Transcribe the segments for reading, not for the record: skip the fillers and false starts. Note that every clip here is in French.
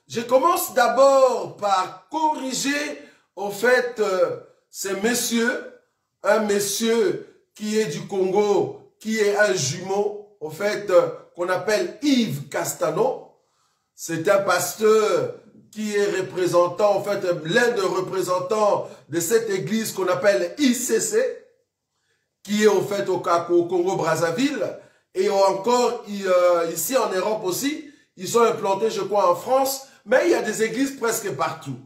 Je commence d'abord par corriger, au fait, ces messieurs, un monsieur qui est du Congo, qui est un jumeau, au fait, qu'on appelle Yves Castano. C'est un pasteur qui est représentant, en fait, l'un des représentants de cette église qu'on appelle ICC, qui est au fait au Congo-Brazzaville, et encore ici en Europe aussi. Ils sont implantés, je crois, en France, mais il y a des églises presque partout.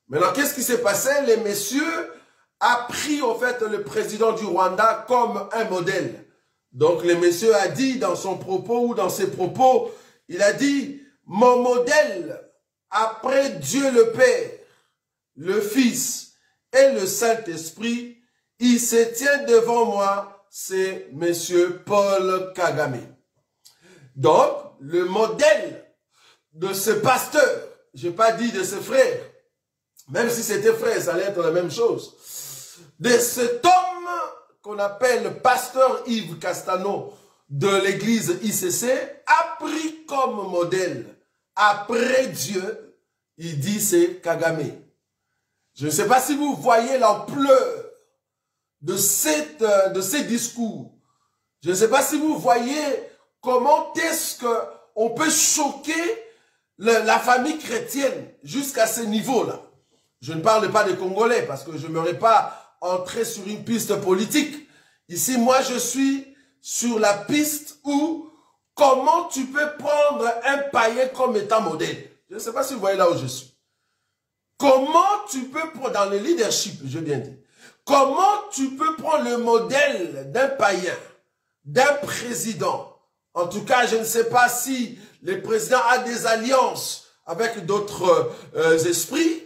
Maintenant, qu'est-ce qui s'est passé? Les messieurs a pris, en fait, le président du Rwanda comme un modèle. Donc, le monsieur a dit dans son propos ou dans ses propos, il a dit, mon modèle, après Dieu le Père, le Fils et le Saint-Esprit, il se tient devant moi, c'est monsieur Paul Kagame. Donc, le modèle de ce pasteur, je n'ai pas dit de ses frères, même si c'était frère, ça allait être la même chose, de cet homme qu'on appelle pasteur Yves Castano de l'église ICC, a pris comme modèle, après Dieu, il dit c'est Kagame. Je ne sais pas si vous voyez l'ampleur de ces discours. Je ne sais pas si vous voyez comment est-ce qu'on peut choquer la famille chrétienne jusqu'à ce niveau-là. Je ne parle pas des Congolais parce que je ne m'aurais pas entré sur une piste politique. Ici, moi, je suis sur la piste où comment tu peux prendre un païen comme étant modèle. Je ne sais pas si vous voyez là où je suis. Comment tu peux prendre, dans le leadership, je viens de dire, comment tu peux prendre le modèle d'un païen, d'un président. En tout cas, je ne sais pas si le président a des alliances avec d'autres esprits,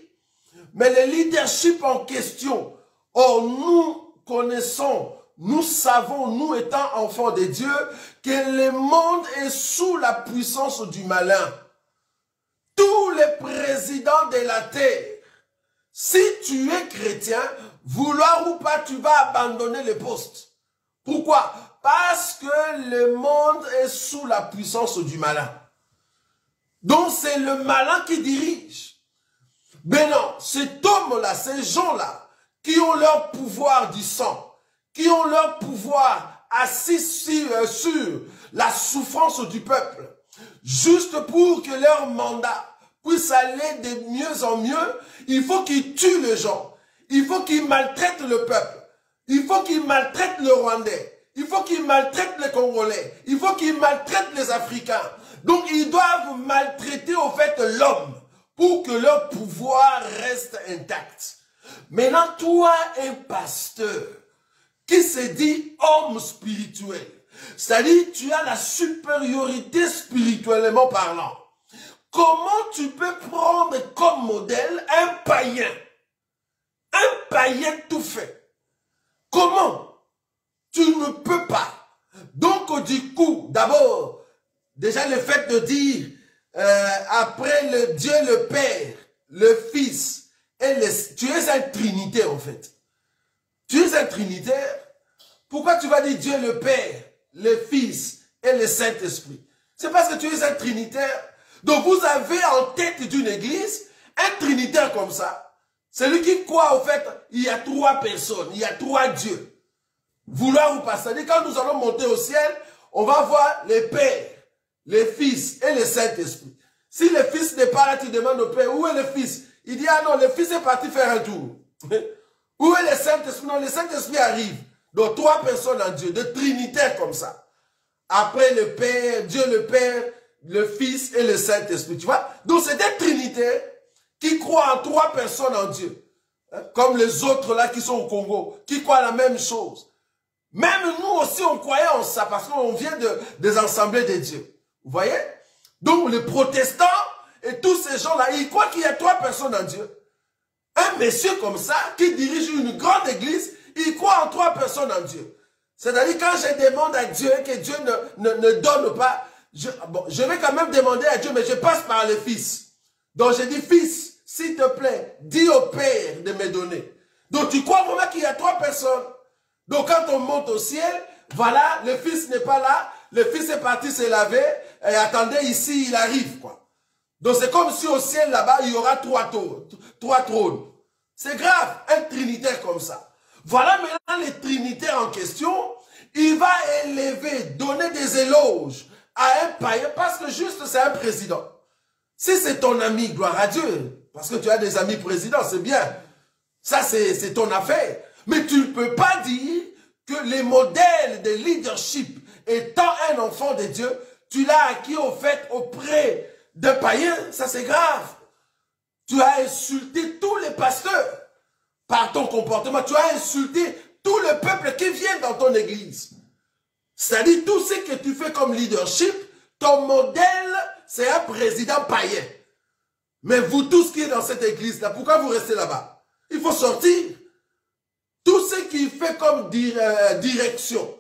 mais le leadership en question, or nous connaissons, nous savons, nous étant enfants de Dieu, que le monde est sous la puissance du malin. Tous les présidents de la terre, si tu es chrétien, vouloir ou pas, tu vas abandonner le poste. Pourquoi? Parce que le monde est sous la puissance du malin. Donc c'est le malin qui dirige. Mais non, cet homme-là, ces gens-là, qui ont leur pouvoir du sang, qui ont leur pouvoir assis sur la souffrance du peuple, juste pour que leur mandat puisse aller de mieux en mieux, il faut qu'ils tuent les gens, il faut qu'ils maltraitent le peuple, il faut qu'ils maltraitent le Rwandais, il faut qu'ils maltraitent les Congolais, il faut qu'ils maltraitent les Africains. Donc ils doivent maltraiter au fait l'homme pour que leur pouvoir reste intact. Maintenant, toi, un pasteur qui se dit homme spirituel, c'est-à-dire tu as la supériorité spirituellement parlant. Comment tu peux prendre comme modèle un païen tout fait? Comment? Tu ne peux pas. Donc du coup, d'abord, déjà le fait de dire après le Dieu le Père, le Fils et tu es un trinitaire en fait. Tu es un trinitaire. Pourquoi tu vas dire Dieu le Père, le Fils et le Saint-Esprit? C'est parce que tu es un trinitaire. Donc vous avez en tête d'une église un trinitaire comme ça. Celui qui croit au fait, il y a trois personnes, il y a trois dieux. Vouloir ou pas, c'est-à-dire quand nous allons monter au ciel, on va voir les pères, les fils et le Saint-Esprit. Si le fils n'est pas là, tu demandes au père, où est le fils? Il dit, ah non, le fils est parti faire un tour. Où est le Saint-Esprit? Non, le Saint-Esprit arrive. Donc trois personnes en Dieu, de trinitaire comme ça. Après le Père, Dieu le Père, le Fils et le Saint-Esprit, tu vois. Donc c'est des trinitaires qui croient en trois personnes en Dieu. Hein? Comme les autres là qui sont au Congo, qui croient la même chose. Même nous aussi on croyait en ça parce qu'on vient des assemblées de Dieu. Vous voyez? Donc les protestants et tous ces gens-là, ils croient qu'il y a trois personnes en Dieu. Un monsieur comme ça qui dirige une grande église, il croit en trois personnes en Dieu. C'est-à-dire quand je demande à Dieu que Dieu ne donne pas, je vais quand même demander à Dieu, mais je passe par le Fils. Donc je dis, Fils, s'il te plaît, dis au Père de me donner. Donc tu crois vraiment qu'il y a trois personnes. Donc quand on monte au ciel, voilà, le Fils n'est pas là, le Fils est parti se laver, et attendez, ici il arrive, quoi. Donc c'est comme si au ciel là-bas, il y aura trois trônes. C'est grave, un trinitaire comme ça. Voilà maintenant les trinitaires en question. Il va élever, donner des éloges à un païen parce que juste c'est un président. Si c'est ton ami, gloire à Dieu, parce que tu as des amis présidents, c'est bien. Ça, c'est ton affaire. Mais tu ne peux pas dire que les modèles de leadership, étant un enfant de Dieu, tu l'as acquis au fait auprès d'un païen. Ça, c'est grave. Tu as insulté tous les pasteurs par ton comportement. Tu as insulté tout le peuple qui vient dans ton église. C'est-à-dire, tout ce que tu fais comme leadership, ton modèle, c'est un président païen. Mais vous tous qui êtes dans cette église-là, pourquoi vous restez là-bas? Il faut sortir. Tout ce qu'il fait comme direction,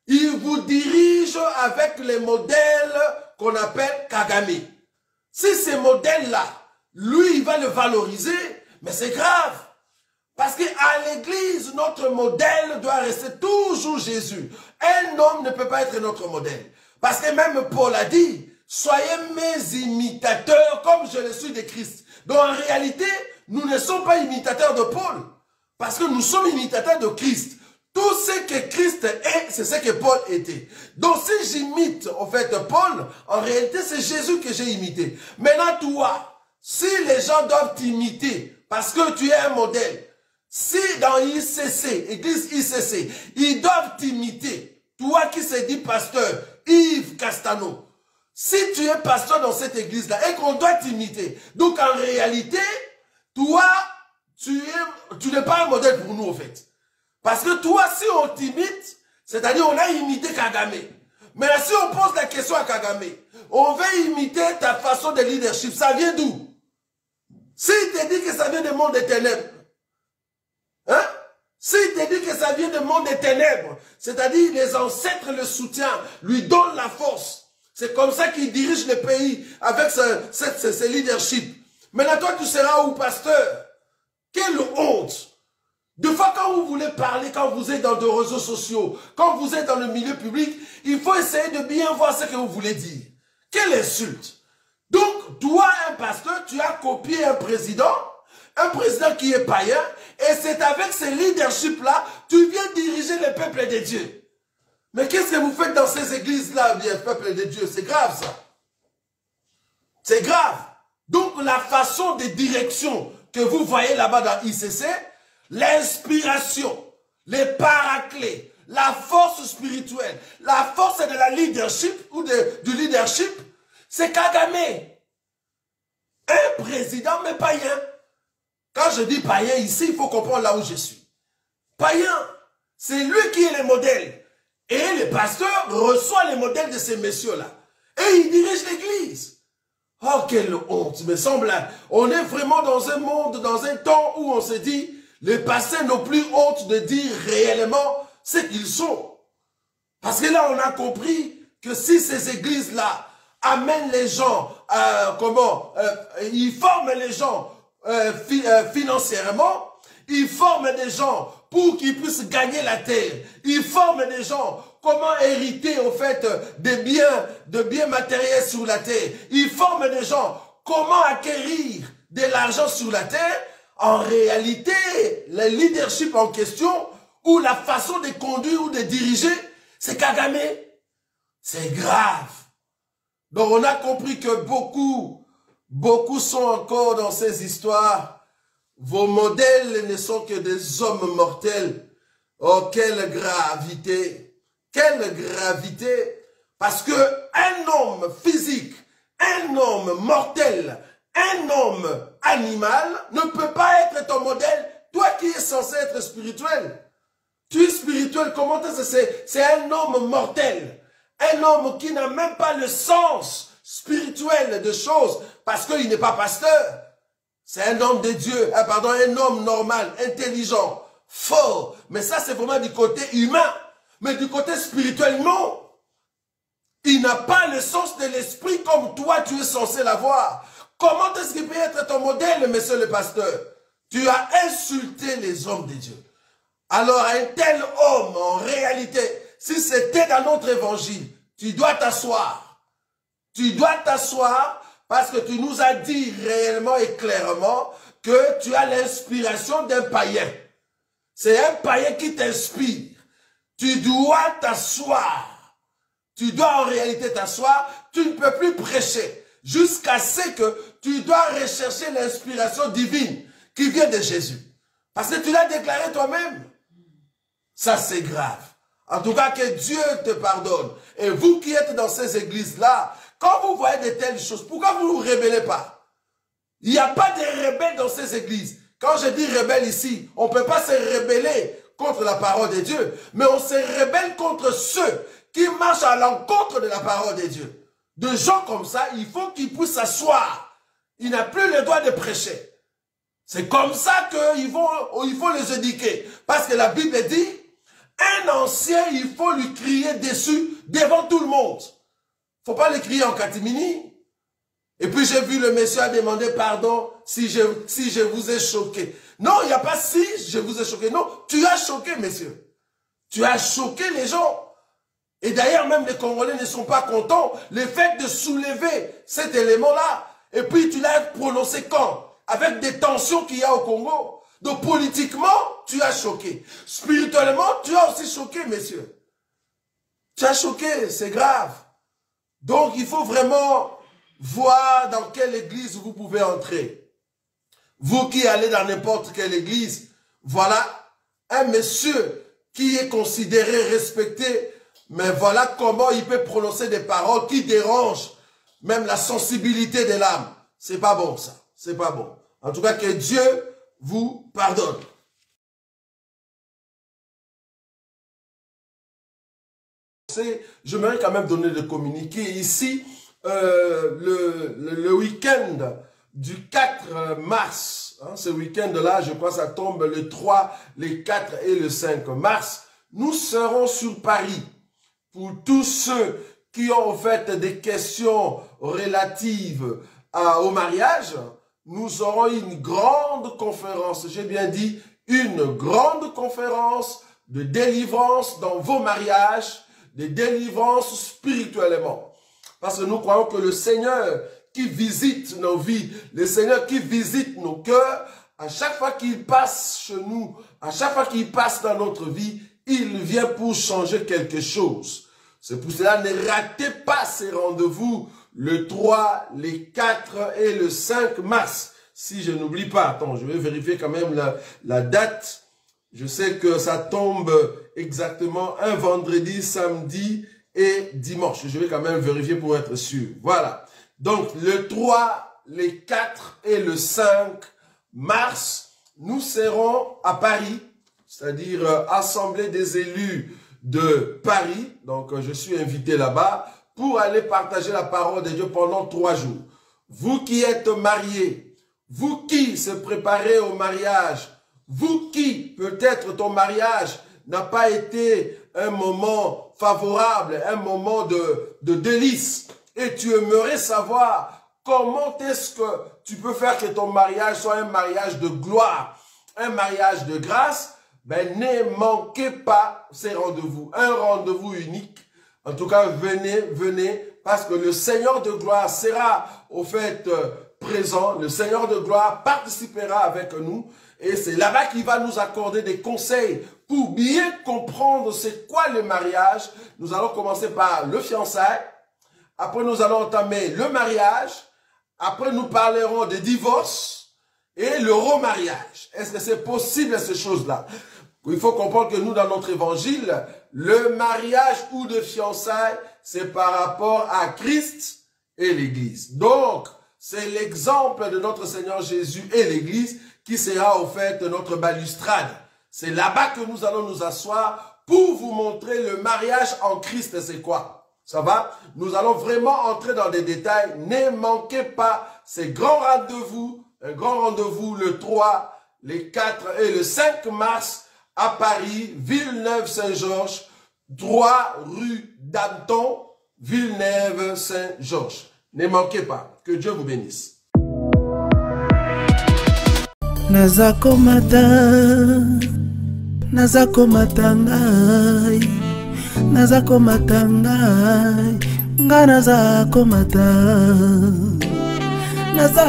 il vous dirige avec les modèles qu'on appelle Kagame. Si ces modèles-là, lui, il va le valoriser, mais c'est grave. Parce qu'à l'église, notre modèle doit rester toujours Jésus. Un homme ne peut pas être notre modèle. Parce que même Paul a dit, soyez mes imitateurs comme je le suis de Christ. Donc en réalité, nous ne sommes pas imitateurs de Paul. Parce que nous sommes imitateurs de Christ. Tout ce que Christ est, c'est ce que Paul était. Donc si j'imite en fait Paul, en réalité c'est Jésus que j'ai imité. Maintenant toi, si les gens doivent t'imiter parce que tu es un modèle, si dans ICC, église ICC, ils doivent t'imiter, toi qui se dis pasteur, Yves Castano, si tu es pasteur dans cette église-là et qu'on doit t'imiter, donc en réalité, toi, tu n'es pas un modèle pour nous, en fait. Parce que toi, si on t'imite, c'est-à-dire on a imité Kagame. Mais si on pose la question à Kagame, on veut imiter ta façon de leadership, ça vient d'où? S'il te dit que ça vient du monde des ténèbres, hein? S'il te dit que ça vient du monde des ténèbres, c'est-à-dire les ancêtres le soutiennent, lui donnent la force. C'est comme ça qu'il dirige le pays avec ce leadership. Maintenant, toi, tu seras où, pasteur? Quelle honte! Des fois, quand vous voulez parler, quand vous êtes dans des réseaux sociaux, quand vous êtes dans le milieu public, il faut essayer de bien voir ce que vous voulez dire. Quelle insulte! Donc, toi, un pasteur, tu as copié un président qui est païen, et c'est avec ce leadership-là, tu viens diriger le peuple de Dieu. Mais qu'est-ce que vous faites dans ces églises-là, bien, peuple de Dieu? C'est grave, ça. C'est grave. Donc, la façon de direction que vous voyez là-bas dans ICC, l'inspiration, les paraclés, la force spirituelle, la force de la leadership ou du leadership, c'est Kagame. Un président, mais païen. Quand je dis païen ici, il faut comprendre là où je suis. Païen, c'est lui qui est le modèle. Et le pasteur reçoit les modèles de ces messieurs-là. Et il dirige l'église. Oh, quelle honte, me semble. On est vraiment dans un monde, dans un temps où on se dit, les pasteurs n'ont plus honte de dire réellement ce qu'ils sont. Parce que là, on a compris que si ces églises-là amènent les gens, ils forment les gens financièrement, ils forment des gens pour qu'ils puissent gagner la terre, ils forment des gens comment hériter au fait de biens matériels sur la terre, ils forment des gens comment acquérir de l'argent sur la terre. En réalité, le leadership en question ou la façon de conduire ou de diriger, c'est Kagame. C'est grave. Donc on a compris que beaucoup sont encore dans ces histoires. Vos modèles ne sont que des hommes mortels. Oh, quelle gravité! Quelle gravité! Parce que un homme physique, un homme mortel, un homme animal ne peut pas être ton modèle. Toi qui es censé être spirituel. Tu es spirituel, comment c'est un homme mortel. Un homme qui n'a même pas le sens spirituel de choses parce qu'il n'est pas pasteur. C'est un homme de Dieu, un homme normal, intelligent, fort. Mais ça, c'est vraiment du côté humain. Mais du côté spirituel, non. Il n'a pas le sens de l'esprit comme toi, tu es censé l'avoir. Comment est-ce qu'il peut être ton modèle, monsieur le pasteur? Tu as insulté les hommes de Dieu. Alors, un tel homme, en réalité, si c'était dans notre évangile, tu dois t'asseoir. Tu dois t'asseoir Parce que tu nous as dit réellement et clairement que tu as l'inspiration d'un païen. C'est un païen qui t'inspire. Tu dois t'asseoir. Tu dois en réalité t'asseoir. Tu ne peux plus prêcher jusqu'à ce que tu dois rechercher l'inspiration divine qui vient de Jésus. Parce que tu l'as déclaré toi-même. Ça, c'est grave. En tout cas, que Dieu te pardonne. Et vous qui êtes dans ces églises-là, quand vous voyez de telles choses, pourquoi vous ne vous rébellez pas? Il n'y a pas de rebelles dans ces églises. Quand je dis rebelle ici, on ne peut pas se rebeller contre la parole de Dieu, mais on se rebelle contre ceux qui marchent à l'encontre de la parole de Dieu. De gens comme ça, il faut qu'ils puissent s'asseoir. Il n'a plus le droit de prêcher. C'est comme ça qu'il faut les éduquer. Parce que la Bible dit, un ancien, il faut lui crier dessus devant tout le monde. Il ne faut pas le crier en catimini. Et puis j'ai vu le monsieur a demandé pardon si je vous ai choqué. Non, il n'y a pas si je vous ai choqué. Non, tu as choqué, monsieur. Tu as choqué les gens. Et d'ailleurs, même les Congolais ne sont pas contents. Le fait de soulever cet élément-là. Et puis tu l'as prononcé quand? Avec des tensions qu'il y a au Congo. Donc politiquement, tu as choqué. Spirituellement, tu as aussi choqué, messieurs. Tu as choqué, c'est grave. Donc il faut vraiment voir dans quelle église vous pouvez entrer. Vous qui allez dans n'importe quelle église, voilà un monsieur qui est considéré, respecté, mais voilà comment il peut prononcer des paroles qui dérangent même la sensibilité de l'âme. C'est pas bon ça, c'est pas bon. En tout cas, que Dieu vous pardonne. J'aimerais quand même donner le communiqué ici. Le week-end du 4 mars, hein, ce week-end-là, je crois que ça tombe le 3, le 4 et le 5 mars, nous serons sur Paris. Pour tous ceux qui ont en fait des questions relatives au mariage, nous aurons une grande conférence, j'ai bien dit, une grande conférence de délivrance dans vos mariages, de délivrance spirituellement. Parce que nous croyons que le Seigneur qui visite nos vies, le Seigneur qui visite nos cœurs, à chaque fois qu'il passe chez nous, à chaque fois qu'il passe dans notre vie, il vient pour changer quelque chose. C'est pour cela, ne ratez pas ces rendez-vous le 3, le 4 et le 5 mars. Si je n'oublie pas, attends, je vais vérifier quand même la date. Je sais que ça tombe exactement un vendredi, samedi et dimanche. Je vais quand même vérifier pour être sûr. Voilà. Donc, le 3, le 4 et le 5 mars, nous serons à Paris, c'est-à-dire Assemblée des élus de Paris. Donc, je suis invité là-bas pour aller partager la parole de Dieu pendant 3 jours. Vous qui êtes mariés, vous qui se préparez au mariage, vous qui, peut-être ton mariage n'a pas été un moment favorable, un moment de délice, et tu aimerais savoir comment est-ce que tu peux faire que ton mariage soit un mariage de gloire, un mariage de grâce, ben ne manquez pas ces rendez-vous, un rendez-vous unique. En tout cas, venez, parce que le Seigneur de gloire sera au fait présent, le Seigneur de gloire participera avec nous, et c'est là-bas qu'il va nous accorder des conseils pour bien comprendre c'est quoi le mariage. Nous allons commencer par le fiançailles, après nous allons entamer le mariage, après nous parlerons des divorces et le remariage. Est-ce que c'est possible ces choses-là? Il faut comprendre que nous, dans notre évangile, le mariage ou de fiançailles, c'est par rapport à Christ et l'Église. Donc, c'est l'exemple de notre Seigneur Jésus et l'Église qui sera au fait notre balustrade. C'est là-bas que nous allons nous asseoir pour vous montrer le mariage en Christ, c'est quoi. Ça va? Nous allons vraiment entrer dans des détails. Ne manquez pas ces grands rendez-vous. Un grand rendez-vous le 3, le 4 et le 5 mars à Paris, Villeneuve-Saint-Georges, 3 rue Danton, Villeneuve-Saint-Georges. Ne manquez pas. Que Dieu vous bénisse. Nazako matangai, nazako matangai, nga nazako matangai. naza